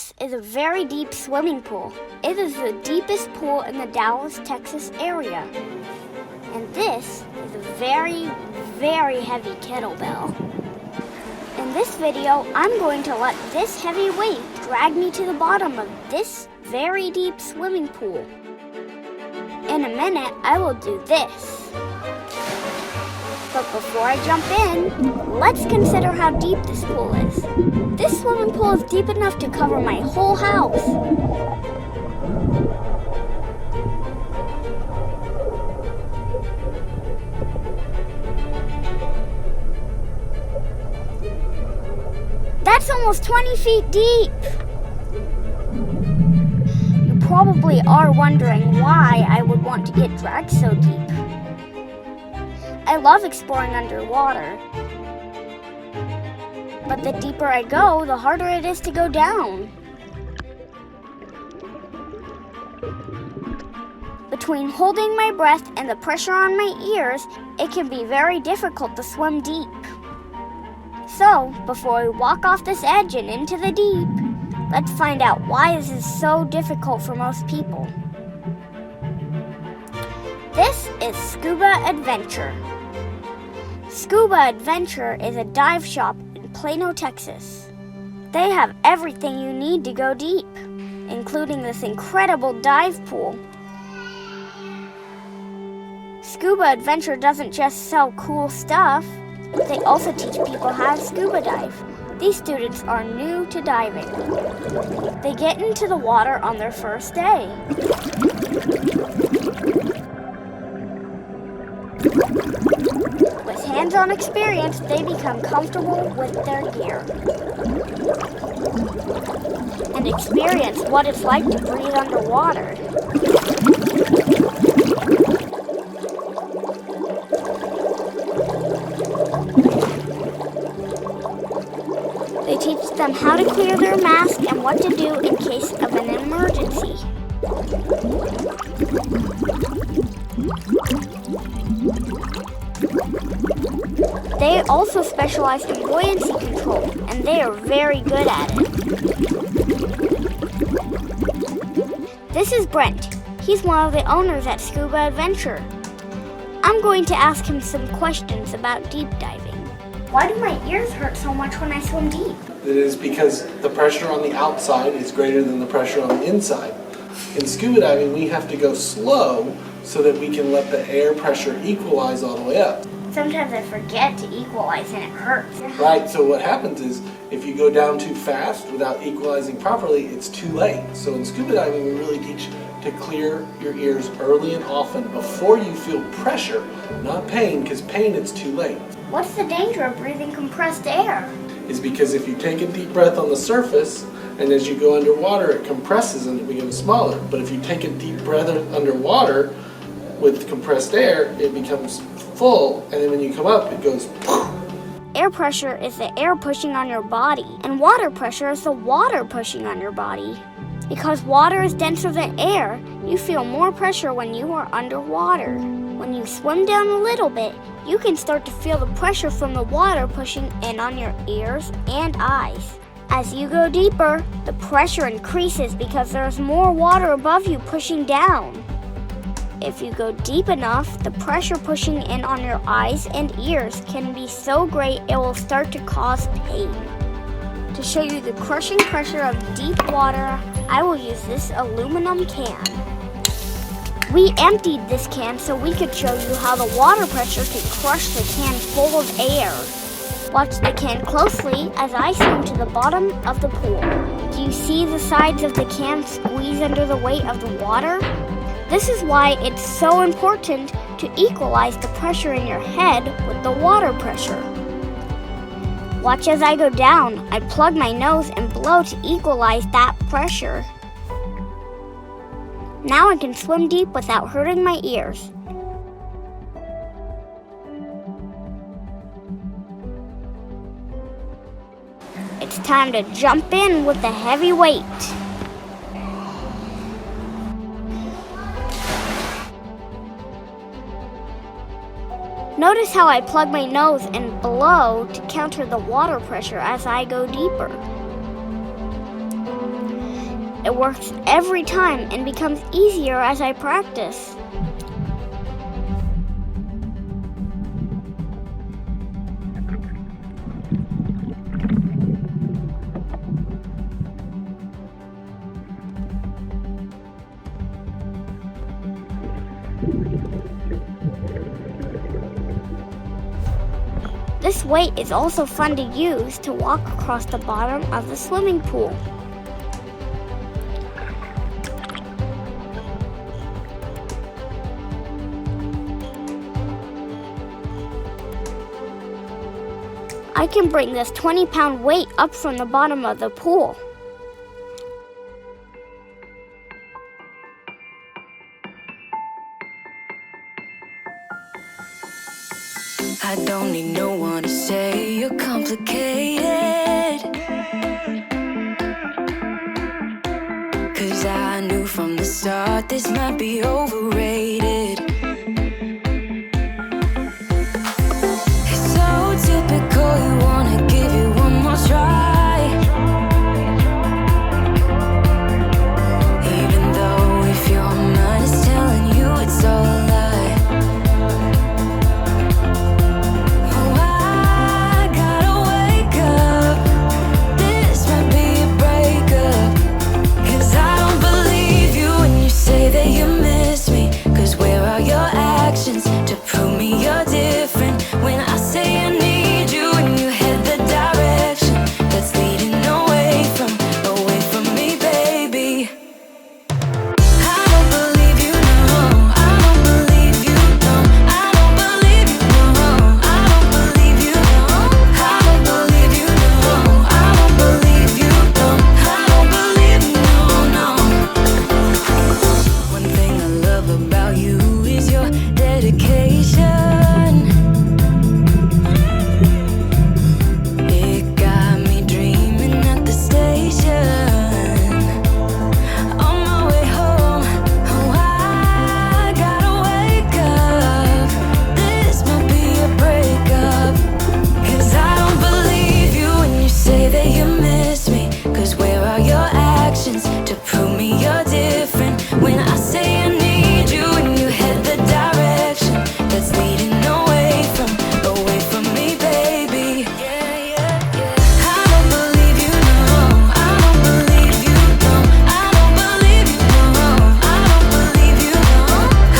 This is a very deep swimming pool. It is the deepest pool in the Dallas, Texas area. And this is a very, very heavy kettlebell. In this video, I'm going to let this heavy weight drag me to the bottom of this very deep swimming pool. In a minute, I will do this. But before I jump in, let's consider how deep this pool is. This swimming pool is deep enough to cover my whole house. That's almost 20 feet deep. You probably are wondering why I would want to get dragged so deep. I love exploring underwater, but the deeper I go, the harder it is to go down. Between holding my breath and the pressure on my ears, it can be very difficult to swim deep. So, before we walk off this edge and into the deep, let's find out why this is so difficult for most people. This is SCUBA Adventure. SCUBA Adventure is a dive shop in Plano, Texas. They have everything you need to go deep, including this incredible dive pool. SCUBA Adventure doesn't just sell cool stuff, they also teach people how to scuba dive. These students are new to diving. They get into the water on their first day. With hands-on experience, they become comfortable with their gear and experience what it's like to breathe underwater. They teach them how to clear their mask and what to do in case of an emergency. They also specialize in buoyancy control, and they are very good at it. This is Brent. He's one of the owners at SCUBA Adventure. I'm going to ask him some questions about deep diving. Why do my ears hurt so much when I swim deep? It is because the pressure on the outside is greater than the pressure on the inside. In scuba diving, we have to go slow so that we can let the air pressure equalize all the way up. Sometimes I forget to equalize and it hurts. Right, so what happens is if you go down too fast without equalizing properly, it's too late. So in scuba diving, we really teach to clear your ears early and often before you feel pressure, not pain, because pain it's too late. What's the danger of breathing compressed air? Is because if you take a deep breath on the surface, and as you go underwater, it compresses and it becomes smaller. But if you take a deep breath underwater with compressed air, it becomes full, and then when you come up, it goes poof. Air pressure is the air pushing on your body, and water pressure is the water pushing on your body. Because water is denser than air, you feel more pressure when you are underwater. When you swim down a little bit, you can start to feel the pressure from the water pushing in on your ears and eyes. As you go deeper, the pressure increases because there's more water above you pushing down. If you go deep enough, the pressure pushing in on your eyes and ears can be so great it will start to cause pain. To show you the crushing pressure of deep water, I will use this aluminum can. We emptied this can so we could show you how the water pressure can crush the can full of air. Watch the can closely as I swim to the bottom of the pool. Do you see the sides of the can squeeze under the weight of the water? This is why it's so important to equalize the pressure in your head with the water pressure. Watch as I go down. I plug my nose and blow to equalize that pressure. Now I can swim deep without hurting my ears. It's time to jump in with the heavy weight. Notice how I plug my nose and blow to counter the water pressure as I go deeper. It works every time and becomes easier as I practice. This weight is also fun to use to walk across the bottom of the swimming pool. I can bring this 20-pound weight up from the bottom of the pool. I don't need no one to say you're complicated, 'cause I knew from the start this might be overrated. It's so typical, you wanna give it one more try, even though if your mind is telling you it's all a lie. To prove me you're different when I say I need you and you head the direction that's leading away from me, baby. I don't believe you, no. I don't believe you, no. I don't believe you, no. I don't believe you, no. I don't believe you, no. I don't believe you, no. I don't believe you, no. One thing I love about you is your dedication. It got me dreaming at the station. On my way home, oh, I gotta wake up. This might be a breakup, 'cause I don't believe you when you say that you miss me. 'Cause where are your actions to prove me you're different when I say I need you and you head the direction that's leading away from me, baby. Yeah, yeah, yeah. I don't believe you, no. I don't believe you, no. I don't believe you, no. I don't believe you, no.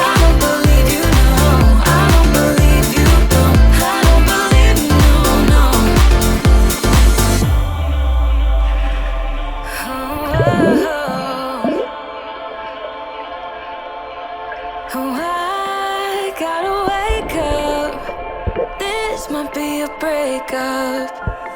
I don't believe you, no. I don't believe you, no. I don't believe you, no, no. Oh, I gotta wake up. This might be a breakup,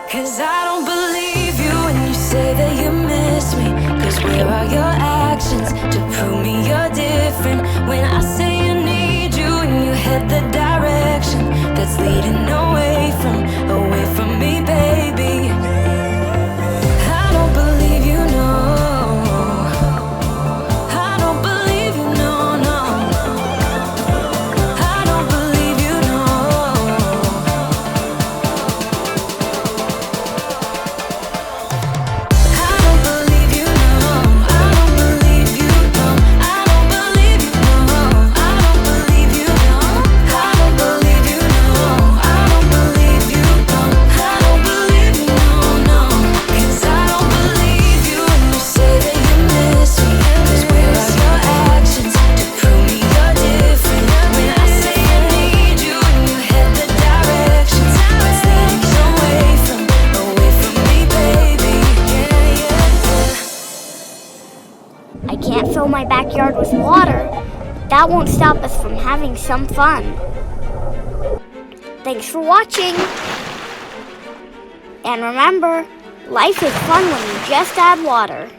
'cause I don't believe you when you say that you miss me. 'Cause where are your actions to prove me you're different when I say I need you and you head the direction that's leading away from me, baby. I don't believe you, no. I don't believe you, no, no. I don't believe you, no. I don't believe you, no. I don't believe you, no. I don't believe you, no. I don't believe you, no. I don't believe you, no. I don't believe you, no. I don't believe you, no, no. 'Cause I don't believe you when you say that you miss me. 'Cause where are your actions to prove me you're different when I say I need you and you head the directions that's leading away from me, baby. Yeah, yeah, yeah. I can't fill my backyard with water. That won't stop us from having some fun. Thanks for watching. And remember, life is fun when you just add water.